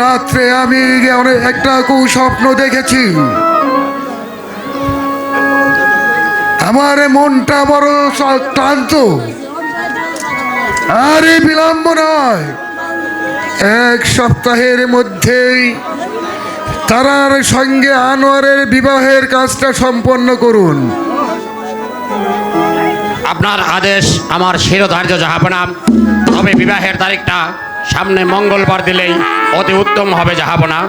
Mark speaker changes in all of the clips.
Speaker 1: রাত্রে আমি একটা কুস্বপ্ন দেখেছি। আমার মনটা বড় ক্লান্ত। আরে বিলম্ব নয়, 1 সপ্তাহের মধ্যেই তারার সঙ্গে আনোয়ারের বিবাহের কাজটা সম্পন্ন করুন।
Speaker 2: আপনার আদেশ আমার শিরোধার্য জাহাপনা। তবে বিবাহের তারিখটা সামনে মঙ্গলবার দিলেই অতি উত্তম হবে জাহাপনা।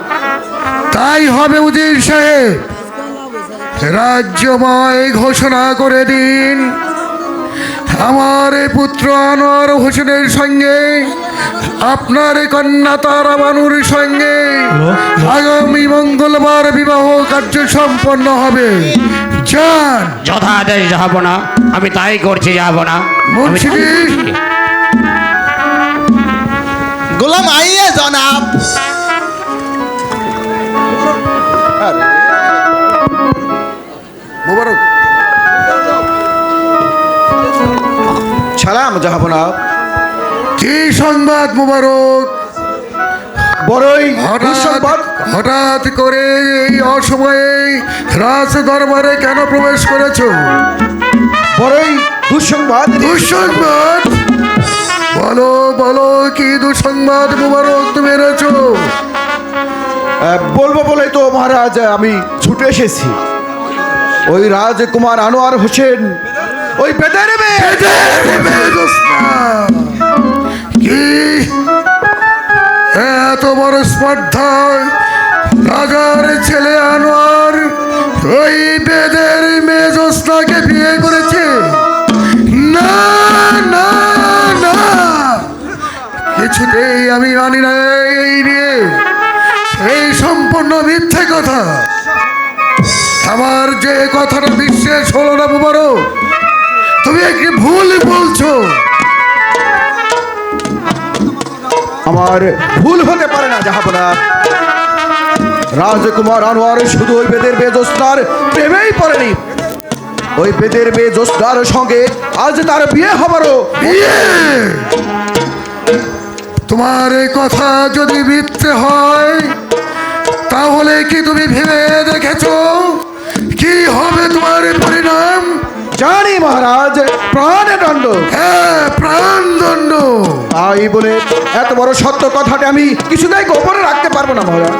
Speaker 1: তাই হবে উজির সাহেব, রাজ্যময় ঘোষণা করে দিন আমার পুত্র আনোয়ার হোসেনের সঙ্গে আপনার কন্যা তারা বানুর সঙ্গে আগামী মঙ্গলবার বিবাহ কার্য সম্পন্ন হবে। যান।
Speaker 2: যথা আদেশ জাহাপনা, আমি তাই করছি জাহাপনা।
Speaker 1: মুন্সি
Speaker 3: গোলাম আইয়ে জনাব।
Speaker 1: মোবারক।
Speaker 3: সালাম জাহাপনা।
Speaker 1: কি সংবাদ মোবারক?
Speaker 3: বড়ই
Speaker 1: হঠাৎ করে এই অসময়ে রাজ দরবারে কেন প্রবেশ করেছো?
Speaker 3: বড়ই দুঃসংবাদ।
Speaker 1: দুঃসংবাদ? বলো বলো, কি দুঃসংবাদ মোবারক তুমি এনেছো?
Speaker 3: বলবো বলেই তো মহারাজ আমি ছুটে এসেছি। ওই রাজকুমার আনোয়ার হোসেন, ওই বেদের মেয়ে।
Speaker 1: কি এত বড় স্পর্ধা! রাজার ছেলে আনোয়ার ওই বেদের মেয়ে জ্যোৎস্নাকে বিয়ে করেছে? না না না, কিছুতেই আমি মানি না। এই নিয়ে এই সম্পূর্ণ মিথ্যে কথা। আমার যে কথাটা বিশ্বাস হলো না মোবারক, তুমি একটি ভুল বলছো।
Speaker 3: আমার ভুল হতে পারে না জাহাপনা। রাজকুমার আনোয়ার শুধু ওই বেদের মেয়ে জ্যোৎস্নার প্রেমেই পড়েনি, ওই বেদের মেয়ে জ্যোৎস্নার সঙ্গে আজ তার বিয়ে হবারও।
Speaker 1: বিয়ে? তোমার এই কথা যদি মিথ্যে হয়, তাহলে কি তুমি ভেবে দেখেছো কি হবে তোমার পরিণাম?
Speaker 3: জানি মহারাজ, প্রাণদণ্ড।
Speaker 1: হ্যাঁ, প্রাণদণ্ড।
Speaker 3: তাই বলে এত বড় সত্য কথাটা আমি কিছুতেই গোপনে রাখতে পারবো না মহারাজ।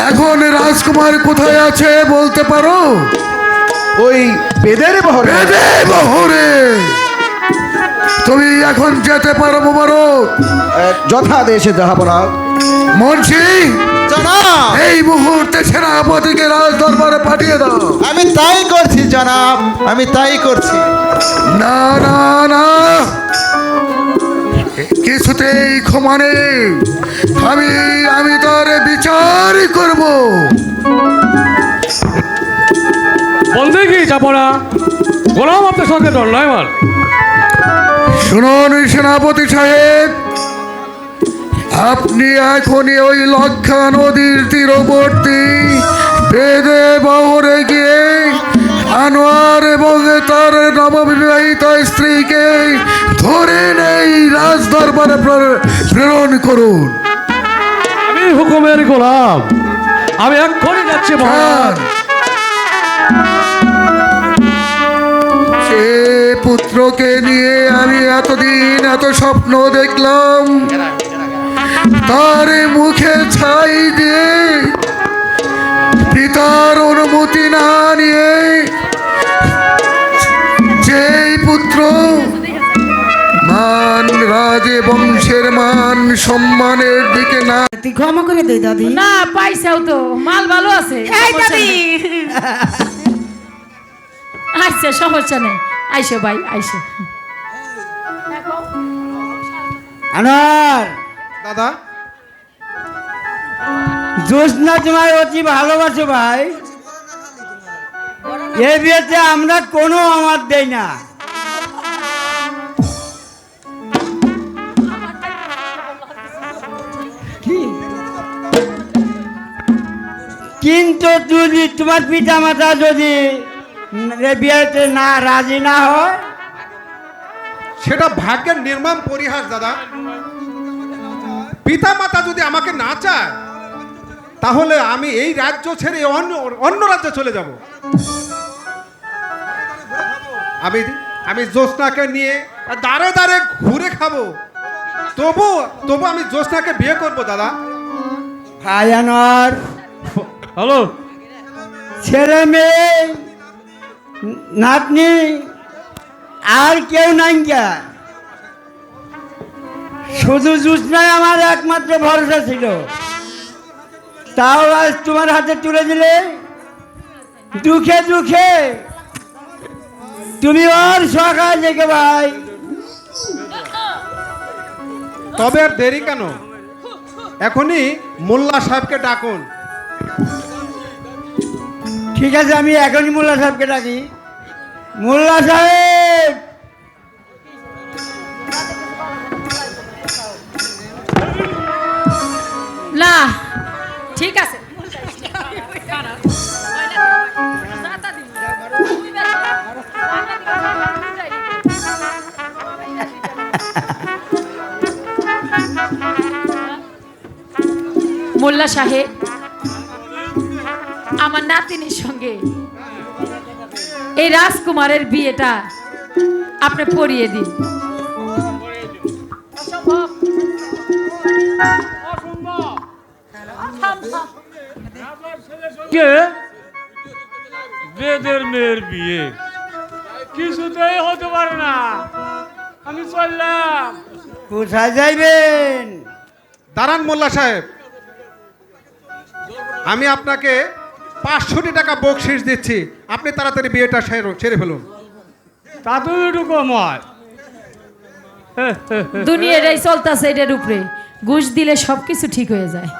Speaker 1: এখন রাজকুমার কোথায় আছে বলতে পারো?
Speaker 3: ওই বেদের বহরে।
Speaker 1: বেদের বহরে? তুমি এখন যেতে পারো মোবারক।
Speaker 3: যথাদেশে জাহাপনা।
Speaker 1: মুন্সি,
Speaker 4: জনাব,
Speaker 1: এই মুহূর্তে সেনাপতিকে রাজ দরবারে পাঠিয়ে দাও।
Speaker 4: আমি তাই করছি জনাব, আমি তাই করছি।
Speaker 1: না না না, কিছুতেই ক্ষমা নেই। আমি তার বিচার করব।
Speaker 5: বলতে কি যাবো না, গোলাম আপনার সঙ্গে দল নয় মাল।
Speaker 1: শুনুন সেনাপতি সাহেব, আপনি এখনই ওই লক্ষা নদীর তীরবর্তী বেদে বহরে গিয়ে আনোয়ার এবং তার নববিবাহিত স্ত্রীকে ধরে নেই রাজ দরবারে প্রেরণ করুন।
Speaker 5: আমি হুকুমের গোলাম, আমি এক্ষুনি যাচ্ছি মহারাজ।
Speaker 1: সে পুত্রকে নিয়ে আমি এতদিন এত স্বপ্ন দেখলাম, তার মুখে ছাই দিয়ে পিতার অনুমতি না নিয়ে যেই পুত্র মান রাজে বংশের মান সম্মানের দিকে না।
Speaker 6: তুই ক্ষমা করে দে দাদি।
Speaker 7: না পাইছাও তো, মাল ভালো আছে।
Speaker 6: এই দাদি,
Speaker 7: আচ্ছা সমস্যা নেই, আইসো ভাই আইসো।
Speaker 6: আনোয়ার
Speaker 4: দাদা,
Speaker 6: জ্যোৎস্না তোমার অতি ভালোবাসো ভাই। এই বিয়েতে আমরা কোনো আমার দেই না। কিন্তু যদি তোমার পিতা মাতা যদি বিয়েতে না রাজি না হয়,
Speaker 4: সেটা ভাগ্যের নির্মম পরিহাস দাদা।
Speaker 8: পিতা মাতা যদি আমাকে না চায় তাহলে আমি এই রাজ্য ছেড়ে অন্য অন্য রাজ্যে চলে যাব। আমি আমি জ্যোৎস্নাকে নিয়ে দাঁড়ে দাঁড়ে ঘুরে খাবো, তবু তবু আমি জ্যোৎস্নাকে বিয়ে করব দাদা।
Speaker 6: ভাই আনোয়ার,
Speaker 5: হ্যালো,
Speaker 6: ছেলে মেয়ে নাতনি আর কেউ নাই কা, শুধু জ্যোৎস্নাই আমার একমাত্র ভরসা ছিল, তাও আজ তোমার হাতে তুলে দিলে। দুঃখে দুঃখে তুমি ওর সকাল থেকে ভাই।
Speaker 8: তবে আর দেরি কেন, এখনই মোল্লা সাহেবকে ডাকুন।
Speaker 6: ঠিক আছে, আমি এখনই মোল্লা সাহেবকে ডাকি। মোল্লা সাহেব,
Speaker 7: না ঠিক আছে মোল্লা সাহেব, আমার নাতিনের সঙ্গে এই রাজকুমারের বিয়েটা আপনি পড়িয়ে দিন।
Speaker 5: কে বেদের মেয়ের বিয়ে কিছুতেই হতে পারে না। আমি চললাম।
Speaker 6: কোথায় যাইবেন?
Speaker 8: দাঁড়ান মোল্লা সাহেব, আমি আপনাকে 500 টাকা বকশিস দিচ্ছি, আপনি তাড়াতাড়ি বিয়েটা ছেড়ে ফেলুন।
Speaker 5: তা তুমি একটু কম হয়।
Speaker 7: দুনিয়াটাই চলতেছে এটার উপরে, ঘুষ দিলে সবকিছু ঠিক হয়ে যায়।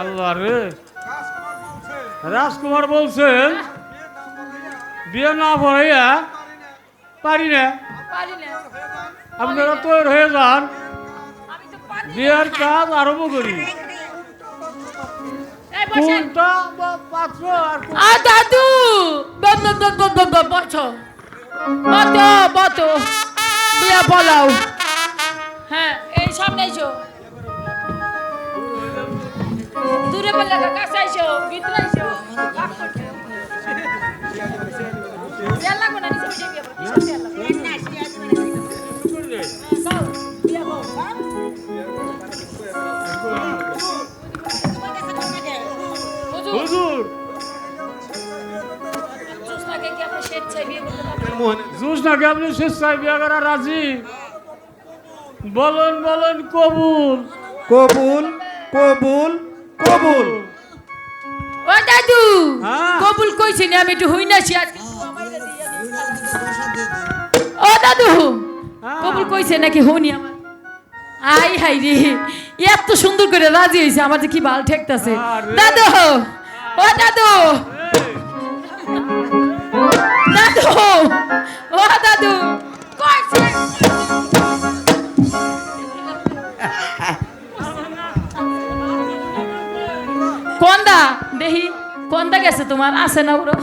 Speaker 5: আল্লাহ রে, রাজকুমার বলছেন বিয়ে না পড়াইয়া পারি না। আপনারা তৈরি হয়ে যান, বিয়ের কাজ আরম্ভ করি। কোনটা পাত্র আর
Speaker 7: দাদু বছো বিয়া বলাও। হ্যাঁ, এই সামনে এসো, দূরে বললে কাছে এসো, ভিতরে এসো।
Speaker 5: হুজুর, জুসনাকে আপনি স্বেচ্ছায় বিয়ে করা রাজি? বলেন বলেন, কবুল
Speaker 3: কবুল কবুল কবুল।
Speaker 7: ও দাদু,
Speaker 5: হ্যাঁ?
Speaker 7: কবুল কইছি না, আমি একটু হই নাছি আজকে। ও দাদু,
Speaker 5: হ্যাঁ।
Speaker 7: কবুল কইছে নাকি হনি আমার? আই হাই রে, এত সুন্দর করে রাজি হইছে, আমার যে কি ভালো ঠেকতাছে।
Speaker 5: আরে।
Speaker 7: দাদু, ও দাদু, দাদু, ও দাদু কইছে। কোনদা দেহি, কোনদা গেছে তোমার? আছে না ওরা?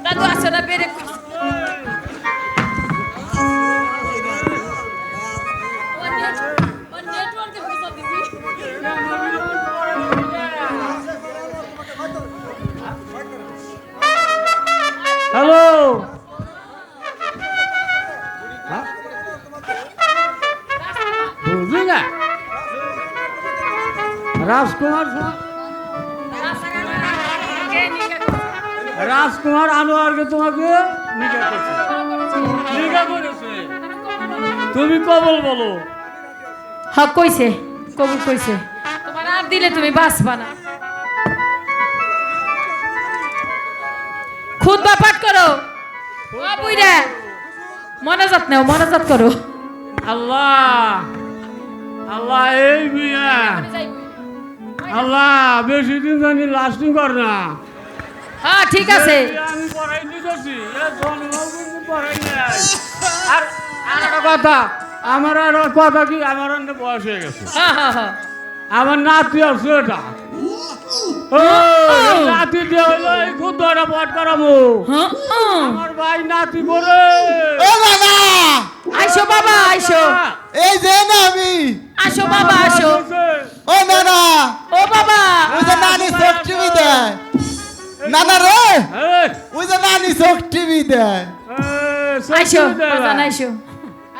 Speaker 7: দাদু আছে না? বেরে
Speaker 5: হ্যালো, বুঝলি না রাজকুমার রাজকুমার আনোয়ারকে তোমাকে নিকাহ করেছে। তুমি কবল বলো।
Speaker 7: হ্যাঁ কইছে, কবুল কইছে। তোমার আর দিলে তুমি বাঁচবা না। খুতবা পাঠ করো, ও বুইরা মনাজাত নাও, মনাজাত করো।
Speaker 5: আল্লাহ আল্লাহ, এই বিয়া আল্লাহ বেশি দিন জানি লাস্টিং কর না।
Speaker 7: হ্যাঁ ঠিক আছে।
Speaker 5: আমি পড়াই নিতেছি, পড়াই নাই। আর একটা কথা, আমার আর কথা কি, আমার বয়স হয়ে গেছে।
Speaker 7: হ্যাঁ হ্যাঁ হ্যাঁ,
Speaker 5: আমার নাতি আছে এটা। ও নাতি দিয়ে হইলো এই খুব ধরা পট করাবো।
Speaker 7: হ্যাঁ,
Speaker 5: আমার ভাই নাতি করে।
Speaker 4: ও বাবা,
Speaker 7: আইসো বাবা আইসো।
Speaker 4: এই যে না আমি
Speaker 7: আসো বাবা আসো
Speaker 4: ও নানা
Speaker 7: ও বাবা
Speaker 4: ওই যে নানি চোখ টিভি দেয় নানা রে
Speaker 5: এই,
Speaker 4: ওই যে নানি চোখ টিভি দেয়
Speaker 7: আসো বাজান আইসো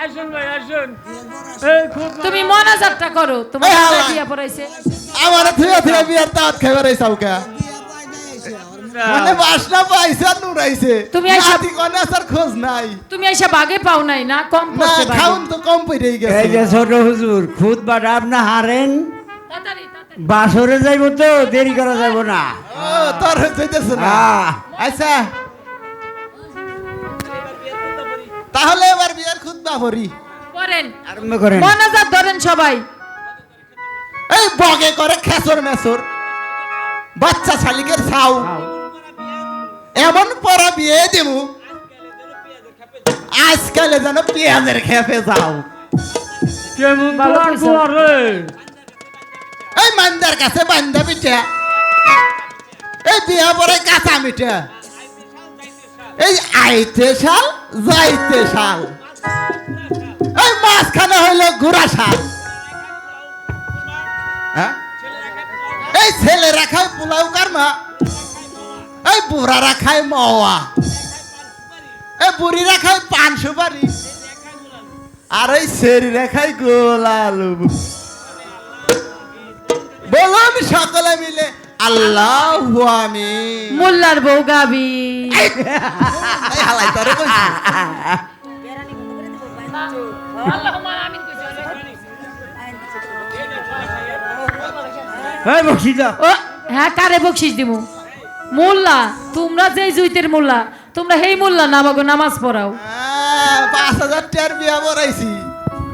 Speaker 5: আসুন ভাই আসুন এই খুব
Speaker 7: তুমি মনাজাতটা করো তোমার
Speaker 4: এই হালা।
Speaker 7: দাদা বিয়া পড়াইছে
Speaker 4: আমার থুয়া থুয়া বিয়ার দাঁত খাইবার এই সাউকা মানে বাসনা পাইছে আর নুরাইছে
Speaker 7: তুমি আইসা-
Speaker 4: নাতি কোনে আসার খোঁজ নাই
Speaker 7: তুমি এসে বাগে পাও নাই না কম
Speaker 4: না
Speaker 7: পড়ছে বাগে।
Speaker 4: খাউন তো কম পড়ে
Speaker 6: এই
Speaker 4: গেছে
Speaker 6: যে ছোট হুজুর খুদ বাটা আপনি হারেন
Speaker 7: তাড়াতাড়ি, তাড়াতাড়ি।
Speaker 6: বাসরে যাইব তো দেরি করা যাইব না
Speaker 4: ও তোর হইতেছে না
Speaker 6: আহ,
Speaker 4: আচ্ছা তাহলে এবার বিয়ার খুতবা ভরি
Speaker 7: করেন
Speaker 6: আরম্ভ করেন
Speaker 7: মনাজাত ধরেন সবাই
Speaker 4: এই বগে করে খেসর মেসর বাচ্চা শালিকের ছাউ এমন পরা বিয়ে দেবো আজকালে যেন পেঁয়াজের খেপে যাও
Speaker 5: কেমন
Speaker 7: ভালো
Speaker 5: তোমার
Speaker 7: কইছো।
Speaker 5: গোয়া রে
Speaker 4: এই মান্দার কাছে বান্দা পিঠা এই বিয়া পরে কাঁচা মিঠা এই আইতে শাল যাইতে শাল এই মাঝখানে হইলো ঘোড়া শাল হ্যাঁ? এই ছেলেরা খায় পোলাও কারমা এই বুড়ারা খায় মাওয়া এই বুড়িরা খায় পান সুপারি আর এই সেরিরা খায় গোলালু বলুন সকলে মিলে আল্লাহু আমিন
Speaker 7: মোল্লার বউ গাবি
Speaker 4: এই হালাই তোরে কইছি
Speaker 7: আল্লাহুম্মা আমিন কইছো।
Speaker 6: এই বসি যা
Speaker 7: ও হ্যাঁ কারে বকশিস দিমু মোল্লা তোমরা যেই জুইতের মোল্লা তোমরা হেই মোল্লা নামাগো নামাজ পড়াও
Speaker 4: ৫,০০০ টাকার বিয়া বড়াইছি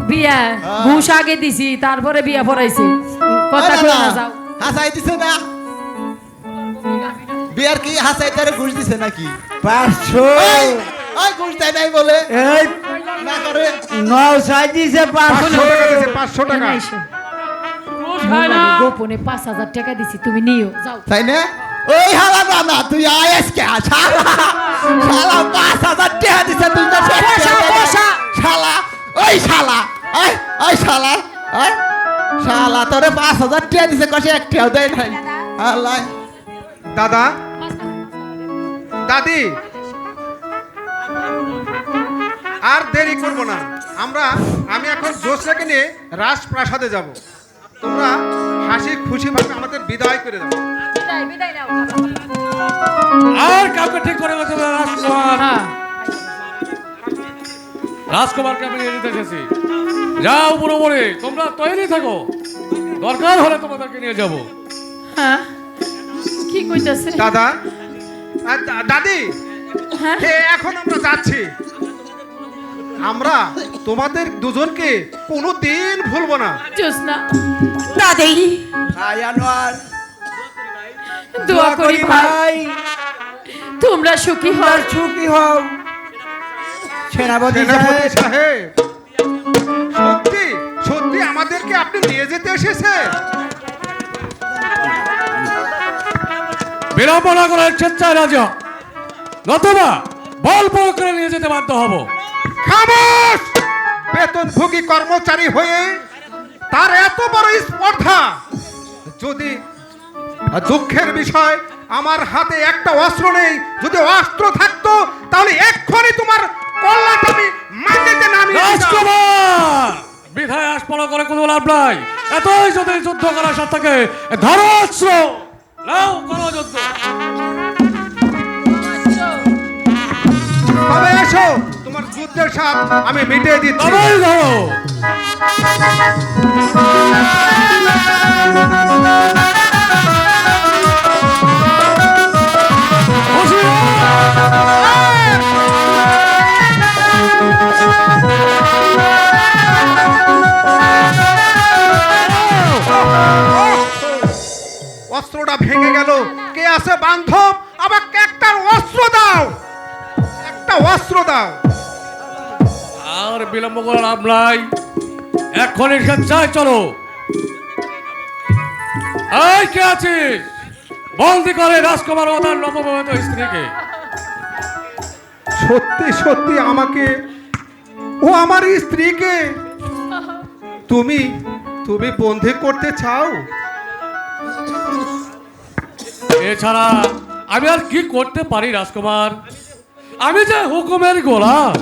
Speaker 7: বিয়া ঘুষ আগে দিছি তারপরে বিয়া পড়াইছি কথা কই না যাও
Speaker 4: হাসাই দিছে না বিয়ার কি হাসাই তারে ঘুষ দিছে নাকি
Speaker 6: 500
Speaker 4: ওই ঘুষ দেয় নাই বলে
Speaker 6: এই
Speaker 4: না করে
Speaker 6: 9 সাই দিছে 500
Speaker 8: 500 টাকা
Speaker 7: এখানে আইসো।
Speaker 5: ঘুষ খায় না
Speaker 7: আমি গোপনে 5,000 টাকা দিছি তুমি নিও যাও
Speaker 4: তাই না ওই হালা না তুই আইস কে শালা শালা ৫,০০০ টাকা দিছে তুই তো
Speaker 7: বসা, বসা।
Speaker 4: শালা ওই শালা ওই শালা ওই শালা তোরে ৫,০০০ টাকা দিছে কষে একটাও দেয় নাই আল্লাহ
Speaker 8: দাদা দাদি আর দেরি করব না আমি এখন জোসরাকে নিয়ে রাজপ্রাসাদে যাব তোমরা হাসি খুশি ভাবে আমাদের বিদায় করে দাও
Speaker 7: বিদায় বিদায় নাও
Speaker 5: আর কাউকে ঠিক করে বসে রাজকুমার
Speaker 7: হ্যাঁ
Speaker 5: রাজকুমারকে আমি নিয়ে যেতে এসেছি যাও বুড়ো বুড়ি তোমরা তৈরি থাকো দরকার হলে তোমাদেরকে নিয়ে যাব
Speaker 7: হ্যাঁ কি কইতাছে
Speaker 8: দাদা দাদি
Speaker 7: হ্যাঁ
Speaker 8: এখন আমরা যাচ্ছি আমরা তোমাদের দুজনকে কোনোদিন ভুলবো না
Speaker 7: জোসনা দাদি
Speaker 6: আয়ানোয়ার
Speaker 7: দোয়া করি ভাই তোমরা সুখী হও
Speaker 6: আর সুখী হও সেনাপতি
Speaker 8: সেনাপতি
Speaker 6: সাহেব
Speaker 8: সাহেব সত্যি সত্যি আমাদেরকে আপনি নিয়ে যেতে এসেছেন
Speaker 5: বিড়ম্বনা করার স্বেচ্ছায় রাজা নতুবা বল প্রয়োগ করে নিয়ে যেতে বাধ্য হব
Speaker 8: খামোশ বেতনভোগী কর্মচারী হয়ে তার এত বড় স্পর্ধা যদি দুঃখের বিষয় আমার হাতে একটা অস্ত্র নেই যদি অস্ত্র থাকতো তাহলে এক্ষুনি তোমার কল্লাটা আমি মাটিতে নামিয়ে দিতাম।
Speaker 5: রাজকুমার বিধায় আসপনা করে কোনো লাভ নাই এতই যদি যুদ্ধ করার সাথে থাকে ধরো অস্ত্র নাও করো যুদ্ধ
Speaker 8: তবে এসো তোমার যুদ্ধের সাপ আমি মিটিয়ে দিচ্ছি
Speaker 5: তবেই ধরো খুশি হও।
Speaker 8: অস্ত্রটা ভেঙে গেল কে আছে বান্ধব আবার একটা অস্ত্র দাও একটা অস্ত্র দাও
Speaker 5: আর বিলম্ব করে লাভ নাই এক্ষুনি স্বেচ্ছায় চলো এই কে আছিস বন্দি করে রাজকুমার ও তার নববিবাহিত স্ত্রীকে
Speaker 8: সত্যি সত্যি আমাকে ও আমার স্ত্রীকে তুমি তুমি বন্দি করতে চাও?
Speaker 5: এছাড়া আমি আর কি করতে পারি রাজকুমার? আমি যে হুকুমের গোলাম।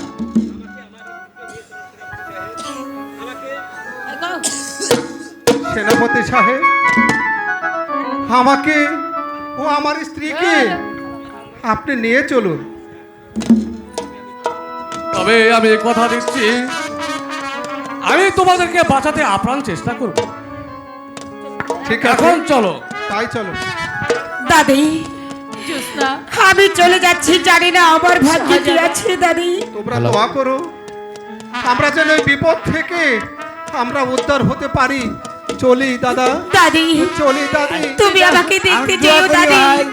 Speaker 8: সেনাপতি সাহেব, আমাকে ও আমার স্ত্রীকে আপনি নিয়ে চলুন।
Speaker 5: তবে আমি কথা দিচ্ছি, আমি তোমাদেরকে বাঁচাতে আপ্রাণ চেষ্টা করব।
Speaker 8: ঠিক আছে,
Speaker 5: এখন চলো।
Speaker 8: তাই চলো।
Speaker 9: দাদি,
Speaker 7: জ্যোৎস্না,
Speaker 9: আমি চলে যাচ্ছি, জানি না আমার ভাগ্যে কি আছে। দাদি,
Speaker 8: তোমরা দোয়া করো আমরা যেন এই বিপদ থেকে আমরা উদ্ধার হতে পারি। চলি দাদা,
Speaker 9: দাদি,
Speaker 8: চলি দাদি।
Speaker 9: তুমি আমাকে দেখতে
Speaker 6: আমি
Speaker 9: চাও
Speaker 6: দোয়া করি
Speaker 9: দাদি?
Speaker 6: ভাই।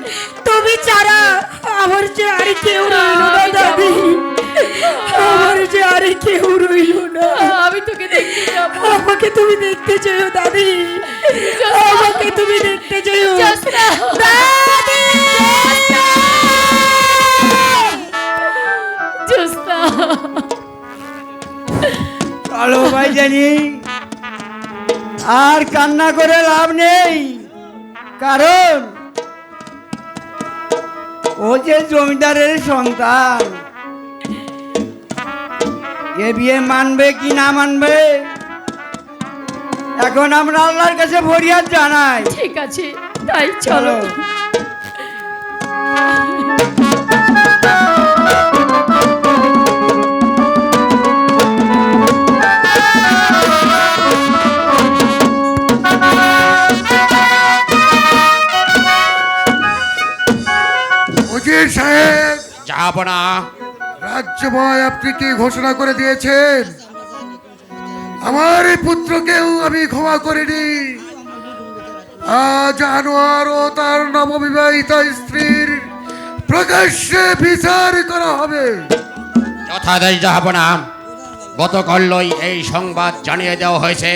Speaker 9: তুমি ছাড়া আমার যে আর কেউ রইল না দাদি, আমার যে আর কেউ রইল না।
Speaker 7: আমি তোকে দেখতে যাব।
Speaker 9: আমাকে তুমি দেখতে চাও দাদি, আমাকে তুমি দেখতে চাও
Speaker 7: জ্যোৎস্না,
Speaker 9: দাদি।
Speaker 7: জ্যোৎস্না,
Speaker 6: চলো ভাই জানি, আর কান্না করে লাভ নেই, কারণ ও যে জমিদারের সন্তান, এ বিয়ে মানবে কি না মানবে এখন আমরা আল্লাহর কাছে ফরিয়াদ জানাই।
Speaker 7: ঠিক আছে, তাই চলো।
Speaker 1: উজির সাহেব,
Speaker 2: যাব না।
Speaker 1: রাজ্যময় আপনি কি ঘোষণা করে দিয়েছেন? আমার এই পুত্রকেও আমি ক্ষমা করিনি। আজ আনোয়ার ও তার নববিবাহিতা স্ত্রীর প্রকাশ্যে বিচার করা হবে।
Speaker 2: যথাদেশ যাব না। গতকালই এই সংবাদ জানিয়ে দেওয়া হয়েছে।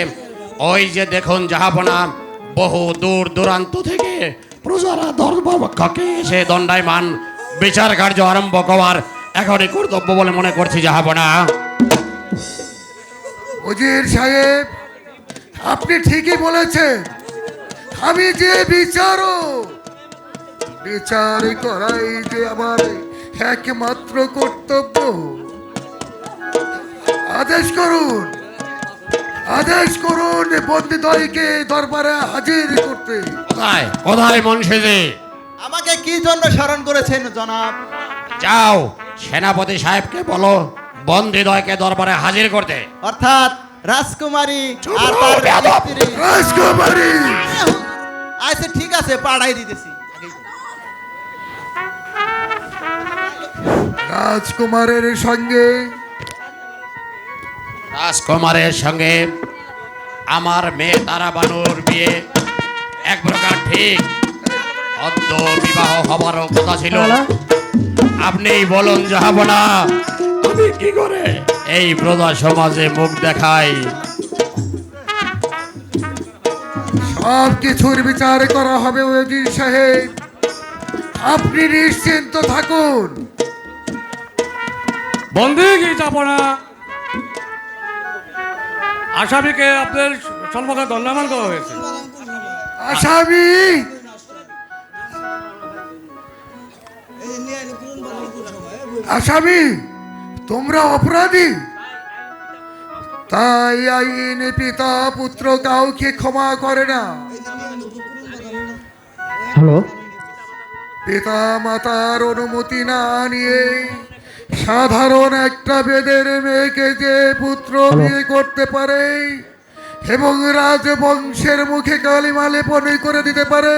Speaker 2: ওই যে দেখুন যাহাবনা, বহু দূর দূরান্ত থেকে প্রজারা দরবারকে এসে দণ্ডায়মান। বিচার কার্য আরম্ভ করার এখনই কর্তব্য বলে মনে করছি যাহাবনা।
Speaker 1: উজির সাহেব, আপনি ঠিকই বলেছেন। আমি যে বিচার করাই যে আমার একমাত্র কর্তব্য। আদেশ করুন, আদেশ করুন বন্দিদ্বয়কে দরবারে হাজির করতে।
Speaker 2: কোথায় কোথায় মুন্সিজি?
Speaker 4: আমাকে কি জন্য স্মরণ করেছেন জনাব?
Speaker 2: যাও সেনাপতি সাহেবকে বলো বন্দিদ্বয়কে দরবারে হাজির করতে।
Speaker 4: অর্থাৎ রাজকুমারী
Speaker 2: চুপ
Speaker 4: আর
Speaker 2: রও,
Speaker 4: তার
Speaker 2: বেয়াদব।
Speaker 4: স্ত্রী।
Speaker 1: রাজকুমারী,
Speaker 4: আচ্ছা ঠিক আছে, পাঠাই দিতেছি।
Speaker 1: রাজকুমারের সঙ্গে
Speaker 2: রাজকুমারের সঙ্গে আমার মেয়ে তারা বানুর বিয়ে এক প্রকার ঠিক। অদ্য বিবাহ হবারও কথা ছিল। আপনি বলুন যাহাবনা, আমি কি করে এই প্রজা সমাজে মুখ দেখাই?
Speaker 1: সব কিছুর বিচার করা হবে উজির সাহেব, আপনি নিশ্চিন্ত থাকুন।
Speaker 5: বন্দি কি যাব না? আসামিকে আপনার সম্মুখে দণ্ডায়মান করা হয়েছে।
Speaker 1: আসামি, আসামি তোমরা অপরাধী, তাই আইন পিতা পুত্র কাউকে ক্ষমা করে না। পিতা মাতার অনুমতি না নিয়ে সাধারণ একটা বেদের মেয়েকে যে পুত্র বিয়ে করতে পারে এবং রাজবংশের মুখে কালিমা লেপন করে দিতে পারে,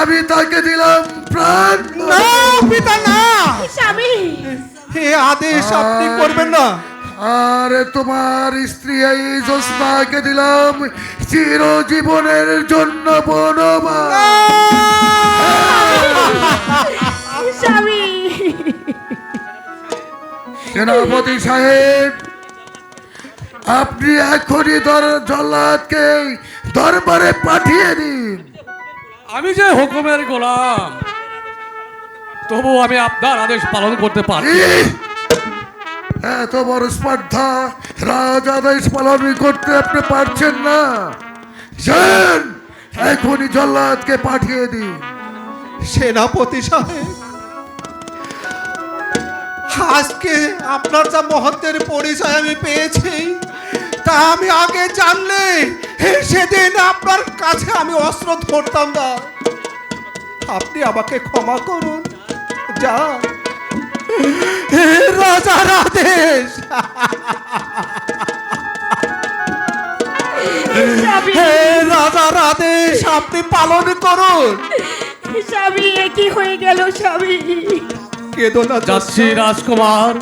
Speaker 1: আমি তাকে দিলাম প্রাণ।
Speaker 8: পিতা না,
Speaker 9: স্বামী,
Speaker 8: এ আদেশ আপনি করবেন না।
Speaker 1: আর তোমার স্ত্রী এই জ্যোৎস্নাকে দিলাম চিরজীবনের জন্য বনবাস।
Speaker 9: স্বামী,
Speaker 1: সেনাপতি সাহেব, আপনি এখনই জল্লাদকে দরবারে পাঠিয়ে দিন।
Speaker 5: আমি যে হুকুমের গোলাম, তবু আমি আপনার আদেশ পালন করতে পারি।
Speaker 1: এত বড় স্পর্ধা রাজ আদেশ পালন করতে আপনি পারছেন না? যান, এখনই জল্লাদকে পাঠিয়ে দিন।
Speaker 8: সেনাপতি সাহেব, আজকে আপনার যা মহত্বের পরিচয় আমি পেয়েছি তা আমি আগে জানলে সেদিন আপনার কাছে আমি অস্ত্র ধরতাম না। আপনি আমাকে ক্ষমা করুন, যা রাজার আদেশ। রাজার আদেশ আপনি পালন করুন।
Speaker 9: স্বামী এ কি হয়ে গেল স্বামী?
Speaker 8: কেঁদো না,
Speaker 5: যাচ্ছি রাজকুমার,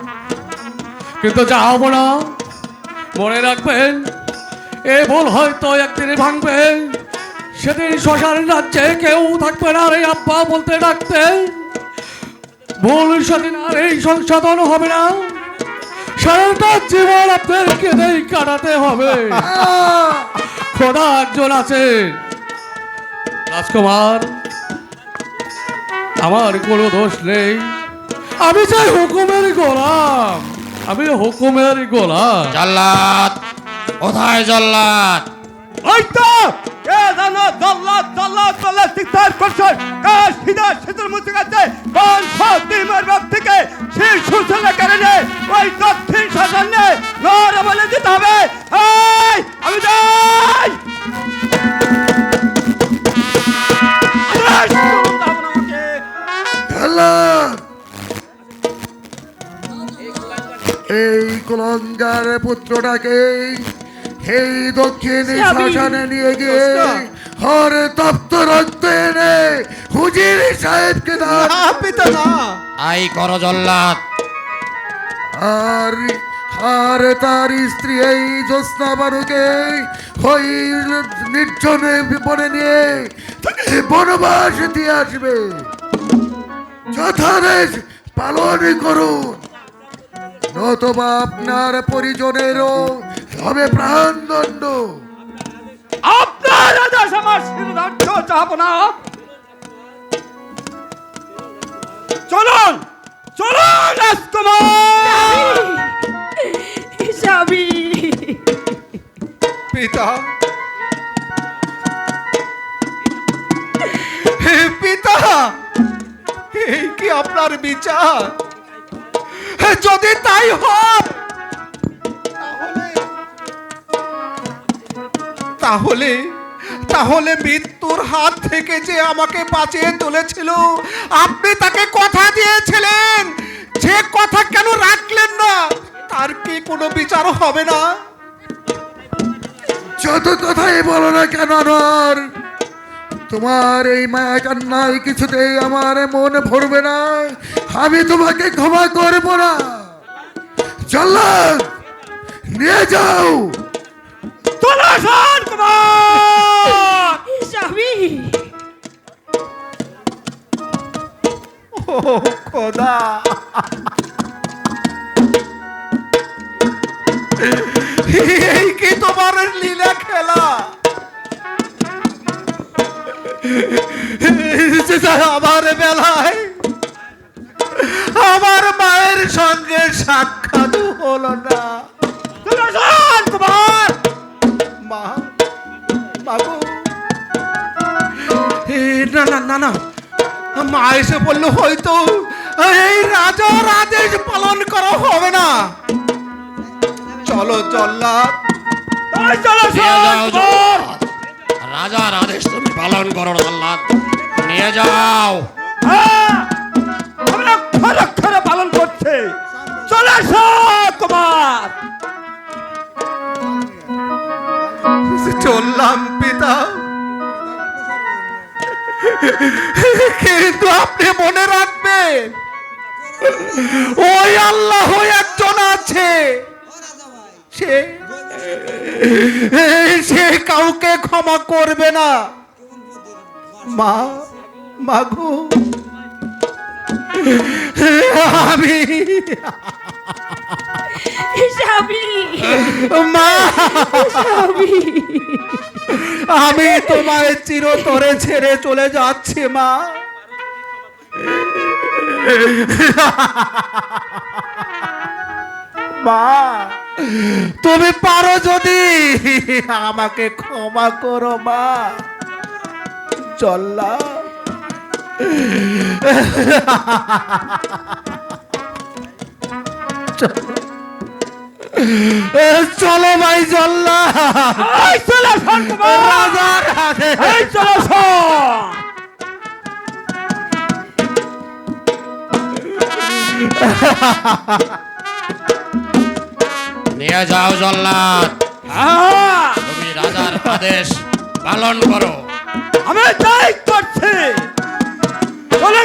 Speaker 5: কিন্তু যাবো না। মনে রাখবেন, এ ভুল হয়তো একদিনে ভাঙবে। সেদিন শ্মশান রাজ্যে কেউ থাকবে না রে আব্বা বলতে ডাকতেন। ভুল সেদিন আর এই সংশোধন হবে না। সারাটা জীবন আপনার কেঁদেই কাটাতে হবে। খোদা একজন আছেন। রাজকুমার, আমার কোনো দোষ নেই। আমি চাই হুকুমের গোলাম, আমি হুকুমের গোলাম।
Speaker 2: জল্লাদ কোথায়? জল্লাদ
Speaker 5: ওই তো কে জানো, জল্লাদ জল্লাদ জল্লাদ চিৎকার করছে। কাশ হিদার সেতুর মুছে গেছে। কোন ফাতিমার বাপ থেকে সেই সুসলের কারণে ওই দক্ষিণ শাসনে নর বলে দিতে হবে। এই আমি যাই।
Speaker 1: জল্লাদ, এই কুলঙ্গার পুত্রটাকে এই দক্ষিণ শ্মশানে নিয়ে গিয়ে হর তপ্ত রক্ত এনে হুজির সাহেবকে দাও।
Speaker 8: পিতা না,
Speaker 2: তাই করো জল্লাদ।
Speaker 1: আর আর তার স্ত্রী এই জ্যোৎস্না বানুকে ওই নির্জনে বনে নিয়ে তাকে বনবাস দিয়ে আসবে। যথাদেশ পালন করুন, নতুবা আপনার পরিজনেরও হবে প্রাণদণ্ড।
Speaker 5: আপনার আদেশ আমার সিদ্ধান্ত চাপ না। চলুন চলুন রাজকুমার।
Speaker 9: স্বামী
Speaker 8: পিতা, হে পিতা, এই কি আপনার বিচার? যদি তাই হয় তাহলে তাহলে মৃত্যুর হাত থেকে যে আমাকে বাঁচিয়ে তুলেছিল, আপনি তাকে কথা দিয়েছিলেন, যে কথা কেন রাখলেন না? তার কি কোনো বিচার হবে না?
Speaker 1: যত কথাই বলো না কেন আনোয়ার, তোমার এই মায়া কান্নায় কিছুতেই আমার মন ভরবে না। আমি তোমাকে ক্ষমা করব না। জল্লাদ, নিয়ে যাও।
Speaker 9: স্বামী
Speaker 8: ও খোদা, এই কি তোমার লীলা খেলা? আমার বেলায় আমার মায়ের সঙ্গে সাক্ষাৎ হলো না। মা, বাবু, না না না না, মা এসে বললো হয়তো এই রাজার আদেশ পালন করা হবে না। চলো জল্লাদ,
Speaker 2: নিয়ে যাও জল্লাদ। রাজার আদেশ তুমি পালন করো জল্লাদ, নিয়ে যাও।
Speaker 5: অক্ষরে পালন করছে। চলে আসো কুমার।
Speaker 8: চললাম পিতা, কিন্তু আপনি মনে রাখবেন ওই আল্লাহ একজন আছে, সে কাউকে ক্ষমা করবে না। মা, মাগো, আমি
Speaker 9: স্বামী
Speaker 8: মা,
Speaker 9: স্বামী
Speaker 8: আমি তোমায় চিরতরে ছেড়ে চলে যাচ্ছি মা।
Speaker 4: মা তুমি পারো যদি আমাকে ক্ষমা করো মা। চল্লা চলো ভাই চল্লা
Speaker 6: চলো
Speaker 4: রাজার হাতে।
Speaker 6: চলো
Speaker 2: নিয়ে যাও জল্লাদ, তুমি রাজার আদেশ পালন করো।
Speaker 6: আমি তাই করছি। চলে